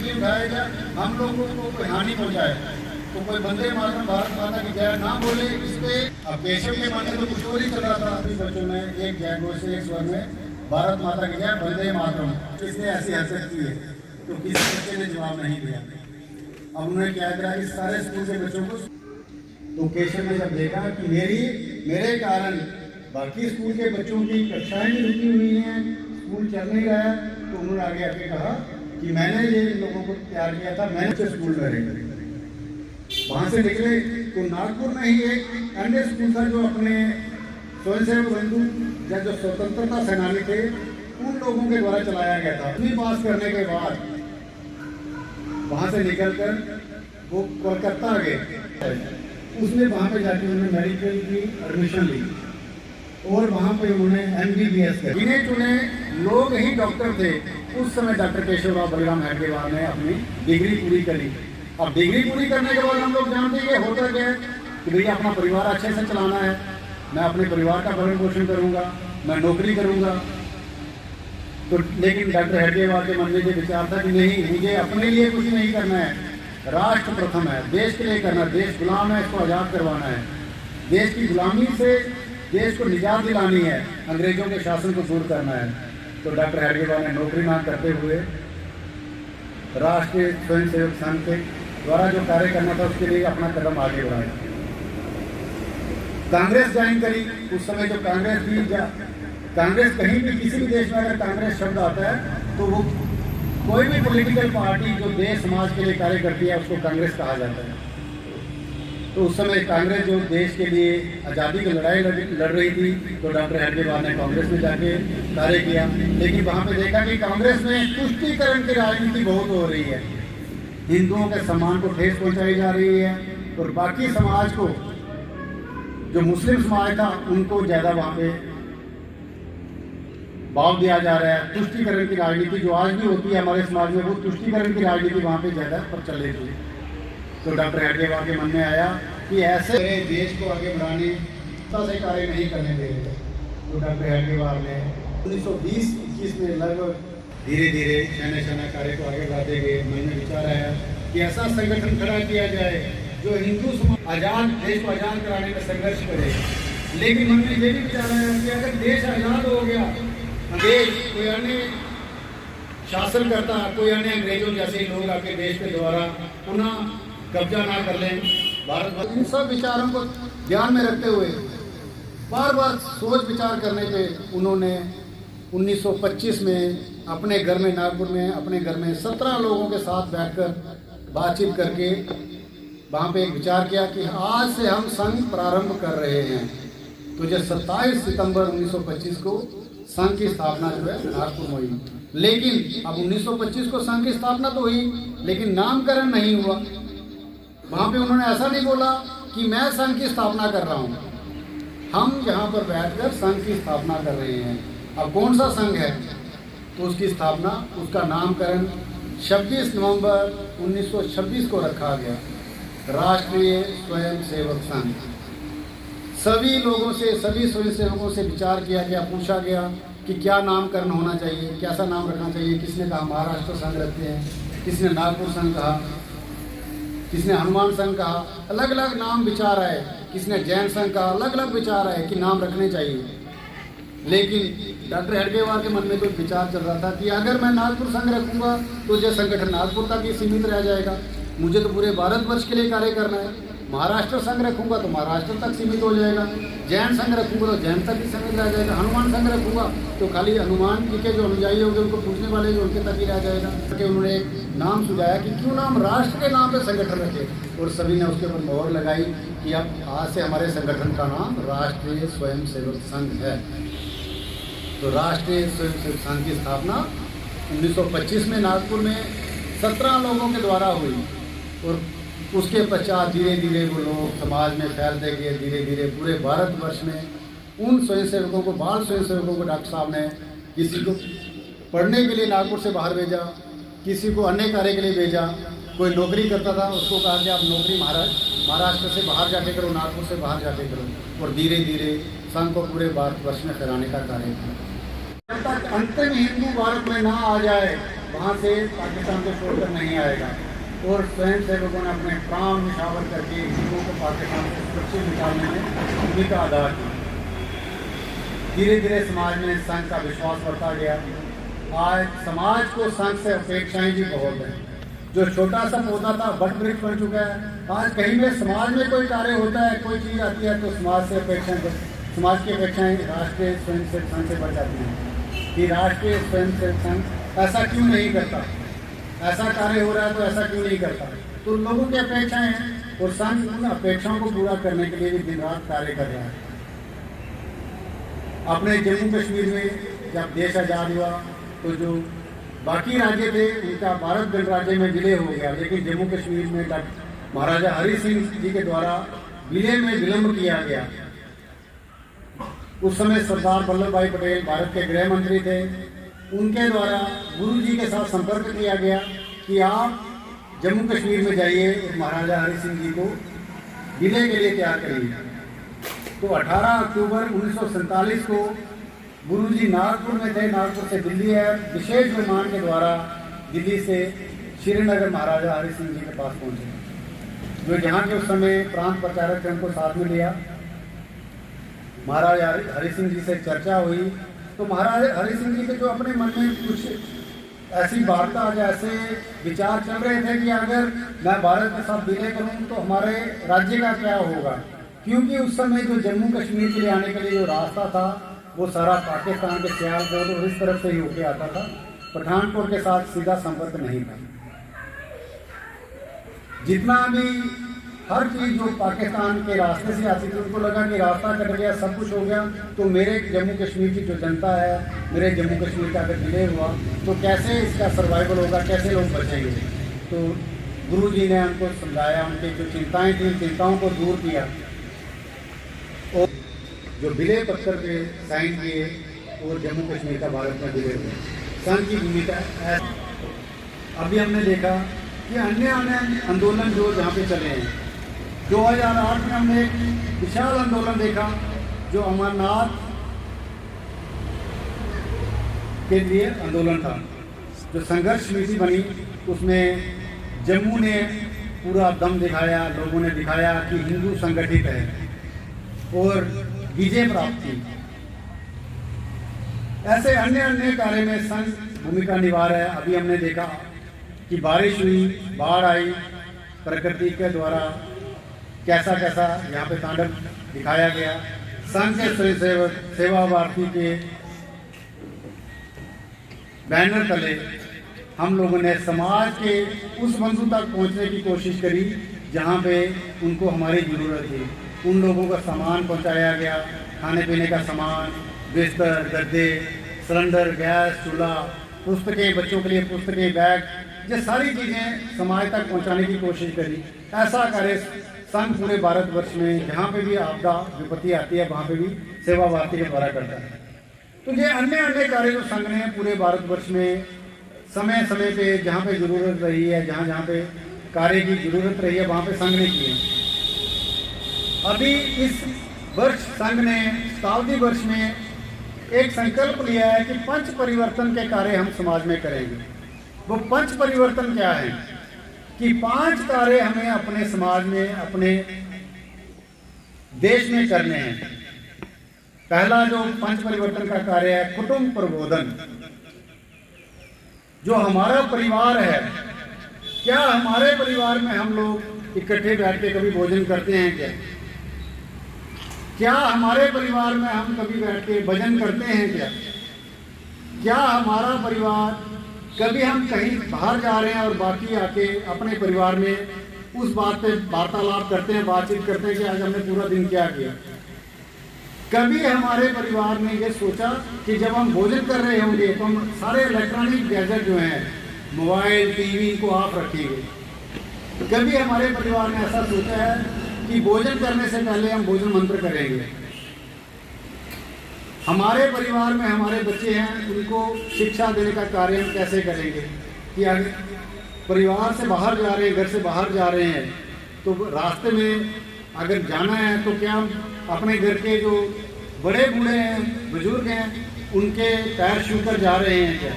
बिजली उठाएगा, हम लोगों को कोई हानि पहुँचाए तो कोई वंदे मातरम भारत माता की जय ना बोले इस पे। अब केशव के मन में तो कुछ और ही चल रहा था। अभी बच्चों ने एक जय घोष से एक स्वर में भारत माता की जय वंदे मातरम, किसने ऐसी हरकत की है तो किसी बच्चे ने जवाब नहीं दिया। अब उन्होंने क्या करा कि सारे स्कूल के बच्चों को, तो केशव ने जब देखा कि मेरे कारण बाकी स्कूल के बच्चों की कक्षाएं भी रुकी हुई हैं, स्कूल चल नहीं रहा है, तो उन्होंने आगे आके कहा कि मैंने ये लोगों को तैयार किया था, मैंने स्कूल में रहे। वहाँ से निकले तो नागपुर में ही एक अन्य स्कूल था जो अपने स्वयंसेवक बंधु या जो स्वतंत्रता सेनानी थे उन लोगों के द्वारा चलाया गया था। 10वीं पास करने के बाद वहाँ से निकलकर वो कोलकाता गए। उसने वहाँ पे जाके उन्होंने मेडिकल की एडमिशन ली और वहाँ पे उन्होंने MBBS किया। गिने चुने लोग ही डॉक्टर थे। उस समय डॉक्टर केशवराव बलराम हेडगेवार ने अपनी डिग्री पूरी करी। अब डिग्री पूरी करने के बाद हम लोग जानते हैं होता क्या है कि भैया अपना परिवार अच्छे से चलाना है, मैं अपने परिवार का भरण पोषण करूँगा, मैं नौकरी करूँगा। तो लेकिन डॉक्टर हेडगेवार के मन में ये विचार था कि नहीं, मुझे अपने लिए कुछ नहीं करना है, राष्ट्र प्रथम है, देश के लिए करना है, देश गुलाम है, इसको आज़ाद करवाना है, देश की गुलामी से देश को निजात दिलानी है, अंग्रेजों के शासन को दूर करना है। तो डॉक्टर हेडगेवार ने नौकरी ना करते हुए राष्ट्रीय स्वयंसेवक संघ के द्वारा जो कार्य करना था उसके लिए अपना कदम आगे बढ़ाया। कांग्रेस ज्वाइन करी। उस समय जो कांग्रेस थी, कांग्रेस कहीं भी किसी भी देश में अगर कांग्रेस शब्द आता है तो वो कोई भी पॉलिटिकल पार्टी जो देश समाज के लिए कार्य करती है उसको कांग्रेस कहा जाता है। तो उस समय कांग्रेस जो देश के लिए आज़ादी की लड़ाई लड़ रही थी, तो डॉक्टर हेडगेवार ने कांग्रेस में जाके कार्य किया। लेकिन वहाँ पे देखा कि कांग्रेस में तुष्टीकरण की राजनीति बहुत हो रही है, हिंदुओं के सम्मान को ठेस पहुँचाई जा रही है और बाकी समाज को, जो मुस्लिम समाज था उनको ज़्यादा वहाँ पे भाव दिया जा रहा है। तुष्टीकरण की राजनीति जो आज भी होती है हमारे समाज में, वो तुष्टीकरण की राजनीति वहाँ पे ज़्यादा प्रचलित हुई। तो डॉक्टर हेडगेवार के मन में आया कि ऐसे देश को आगे बढ़ाने से कार्य नहीं करने दे रहे। तो डॉक्टर हेडगेवार ने 1920-21 में लगभग धीरे धीरे शहना कार्य को आगे बढ़ाते गए। मैंने विचार आया कि ऐसा संगठन खड़ा किया जाए जो हिंदू समाज आज़ाद, देश को आज़ाद कराने में संघर्ष करे। लेकिन मन में ये भी विचार आया कि अगर देश आज़ाद हो गया, देश कोई अन्य शासन करता, कोई अन्य अंग्रेजों जैसे लोग आके देश के द्वारा पुनः कब्जा ना कर लें भारत। इन सब विचारों को ध्यान में रखते हुए बार बार सोच विचार करने पे उन्होंने 1925 में अपने घर में, नागपुर में अपने घर में 17 लोगों के साथ बैठकर बातचीत करके वहाँ पे एक विचार किया कि आज से हम संघ प्रारंभ कर रहे हैं। तो जो 27 सितंबर 1925 को संघ की स्थापना जो है नागपुर में हुई। लेकिन अब 1925 को संघ की स्थापना तो हुई, लेकिन नामकरण नहीं हुआ। वहाँ पे उन्होंने ऐसा नहीं बोला कि मैं संघ की स्थापना कर रहा हूँ, हम यहाँ पर बैठकर संघ की स्थापना कर रहे हैं। अब कौन सा संघ है, तो उसकी स्थापना, उसका नामकरण 26 नवंबर 1926 को रखा गया, राष्ट्रीय स्वयंसेवक संघ। सभी लोगों से, सभी स्वयंसेवकों से विचार किया गया, पूछा गया कि क्या नामकरण होना चाहिए, कैसा नाम रखना चाहिए। किसने कहा महाराष्ट्र संघ रखते हैं, किसने नागपुर संघ कहा, किसने हनुमान संघ कहा, अलग अलग नाम विचार आए। किसने जैन संघ कहा, अलग अलग विचार आए कि नाम रखने चाहिए। लेकिन डॉक्टर हेडगेवार के मन में तो विचार चल रहा था कि अगर मैं नागपुर संघ रखूंगा तो ये संगठन नागपुर तक ही सीमित रह जाएगा, मुझे तो पूरे भारतवर्ष के लिए कार्य करना है। महाराष्ट्र संघ रखूंगा तो महाराष्ट्र तक सीमित हो जाएगा, जैन संघ रखूंगा तो जैन तक ही सीमित रह जाएगा, हनुमान संघ रखूंगा तो खाली हनुमान जी के जो अनुयायी होंगे उनको पूछने वाले जो उनके तक ही रह जाएगा। कि उन्होंने एक नाम सुझाया कि क्यों नाम राष्ट्र के नाम पे संगठन रखे, और सभी ने उसके ऊपर मोहर लगाई कि अब आज से हमारे संगठन का नाम राष्ट्रीय स्वयंसेवक संघ है। तो राष्ट्रीय स्वयंसेवक संघ की स्थापना 1925 में नागपुर में 17 लोगों के द्वारा हुई और उसके पश्चात धीरे धीरे वो लोग समाज में फैलते गए। धीरे धीरे पूरे भारतवर्ष में उन स्वयंसेवकों को, बाल स्वयंसेवकों को डॉक्टर साहब ने किसी को पढ़ने के लिए नागपुर से बाहर भेजा, किसी को अन्य कार्य के लिए भेजा। कोई नौकरी करता था उसको कहा कि आप नौकरी महाराष्ट्र से बाहर जाके करो, नागपुर से बाहर जाके करो। और धीरे धीरे संघ को पूरे भारतवर्ष में फैलाने का कार्य किया। जब तक अंतिम हिंदू भारत में ना आ जाए वहाँ से पाकिस्तान को छोड़कर नहीं आएगा। और स्वयं सेवकों ने अपने प्राण निछावर करके हिंदुओं को पाकिस्तान से सुरक्षित निकालने में भूमिका अदा की। धीरे धीरे समाज में संघ का विश्वास बढ़ता गया। आज समाज को संघ से अपेक्षाएं भी बहुत हैं। जो छोटा सा पौधा था बट वृक्ष बन चुका है। आज कहीं में समाज में कोई कार्य होता है, कोई चीज़ आती है, तो समाज से अपेक्षाएं, समाज की अपेक्षाएं राष्ट्रीय स्वयंसेवक संघ से बढ़ जाती हैं कि राष्ट्रीय स्वयंसेवक संघ ऐसा क्यों नहीं करता, ऐसा कार्य हो रहा है तो ऐसा क्यों नहीं करता। तो लोगों की अपेक्षाएं हैं और संघ उन अपेक्षाओं को पूरा करने के लिए भी दिन रात कार्य कर रहा है। अपने जम्मू कश्मीर में जब देश आज़ाद हुआ तो जो बाकी राज्य थे उनका भारत गणराज्य में विलय हो गया, लेकिन जम्मू कश्मीर में महाराजा हरि सिंह जी के द्वारा विलय में विलंब किया गया। उस समय सरदार वल्लभ भाई पटेल भारत के गृह मंत्री थे। उनके द्वारा गुरु जी के साथ संपर्क किया गया कि आप जम्मू कश्मीर में जाइए और महाराजा हरि सिंह जी को विलय के लिए तैयार करिए। तो 18 अक्टूबर 1947 को गुरुजी नागपुर में थे। नागपुर से दिल्ली है, विशेष विमान के द्वारा दिल्ली से श्रीनगर महाराजा हरि सिंह जी के पास पहुंचे, जो जहाँ के उस समय प्रांत प्रचारक थे उनको साथ में लिया। महाराजा हरि सिंह जी से चर्चा हुई तो महाराजा हरि सिंह जी के जो अपने मन में कुछ ऐसी वार्ता, ऐसे विचार चल रहे थे कि अगर मैं भारत के साथ विलय करूँ तो हमारे राज्य का क्या होगा, क्योंकि उस समय जो जम्मू कश्मीर के लिए आने के लिए जो रास्ता था वो सारा पाकिस्तान के सियालकोट और इस तरफ से ही होके आता था। पठानकोट के साथ सीधा संपर्क नहीं था। जितना भी हर चीज़ जो पाकिस्तान के रास्ते से आती थी उनको लगा कि रास्ता कट गया, सब कुछ हो गया, तो मेरे जम्मू कश्मीर की जो जनता है, मेरे जम्मू कश्मीर का अगर विलय हुआ तो कैसे इसका सर्वाइवल होगा, कैसे लोग बचेंगे। तो गुरु जी ने उनको समझाया, उनकी जो चिंताएं थी चिंताओं को दूर किया और जो विलय पत्र पे साइन किए और जम्मू कश्मीर का भारत में विलय हुआ। संघ की भूमिका है। अभी हमने देखा कि अन्य अन्य आंदोलन जो जहाँ पे चले हैं, 2008 में हमने एक विशाल आंदोलन देखा जो अमरनाथ के लिए आंदोलन था, जो संघर्ष समिति बनी। उसमें जम्मू ने पूरा दम दिखाया, लोगों ने दिखाया कि हिंदू संगठित है और विजय प्राप्त की। ऐसे अन्य अन्य कार्य में संघ भूमिका निभा रहा है। अभी हमने देखा कि बारिश हुई, बाढ़ आई, प्रकृति के द्वारा कैसा कैसा यहाँ पे तांडव दिखाया गया। संघ के स्वयंसेवक सेवा भारती के बैनर तले हम लोगों ने समाज के उस बंधु तक पहुँचने की कोशिश करी जहाँ पे उनको हमारी ज़रूरत थी। उन लोगों का सामान पहुँचाया गया, खाने पीने का सामान, बिस्तर, गद्दे, सिलेंडर, गैस, चूल्हा, पुस्तकें, बच्चों के लिए पुस्तकें, बैग, ये सारी चीज़ें समाज तक पहुँचाने की कोशिश करी। ऐसा कार्य संघ पूरे भारतवर्ष में जहाँ पे भी आपदा विपत्ति आती है वहाँ पे भी सेवा भारती के द्वारा करता है। तो ये अन्य अन्य कार्य जो संघ ने पूरे भारतवर्ष में समय समय पे जहाँ पे ज़रूरत रही है, जहाँ जहाँ पे कार्य की ज़रूरत रही है वहाँ पे संघ ने किए। अभी इस वर्ष संघ ने शताब्दी वर्ष में एक संकल्प लिया है कि पंच परिवर्तन के कार्य हम समाज में करेंगे। वो पंच परिवर्तन क्या है कि 5 कार्य हमें अपने समाज में, अपने देश में करने हैं। पहला जो पंच परिवर्तन का कार्य है कुटुंब प्रबोधन। जो हमारा परिवार है, क्या हमारे परिवार में हम लोग इकट्ठे बैठ के कभी भोजन करते हैं क्या? क्या हमारे परिवार में हम कभी बैठ के भजन करते हैं क्या? क्या हमारा परिवार कभी हम कहीं बाहर जा रहे हैं और बाकी आके अपने परिवार में उस बात पे वार्तालाप करते हैं, बातचीत करते हैं कि आज हमने पूरा दिन क्या किया? कभी हमारे परिवार ने ये सोचा कि जब हम भोजन कर रहे होंगे तो हम सारे इलेक्ट्रॉनिक गैजेट जो हैं, मोबाइल, टीवी को आप रखिएगा। कभी हमारे परिवार ने ऐसा सोचा है कि भोजन करने से पहले हम भोजन मंत्र करेंगे? हमारे परिवार में हमारे बच्चे हैं, उनको शिक्षा देने का कार्य हम कैसे करेंगे कि अगर परिवार से बाहर जा रहे हैं, घर से बाहर जा रहे हैं, तो रास्ते में अगर जाना है तो क्या हम अपने घर के जो बड़े बूढ़े हैं, बुजुर्ग हैं, उनके पैर छूकर जा रहे हैं क्या?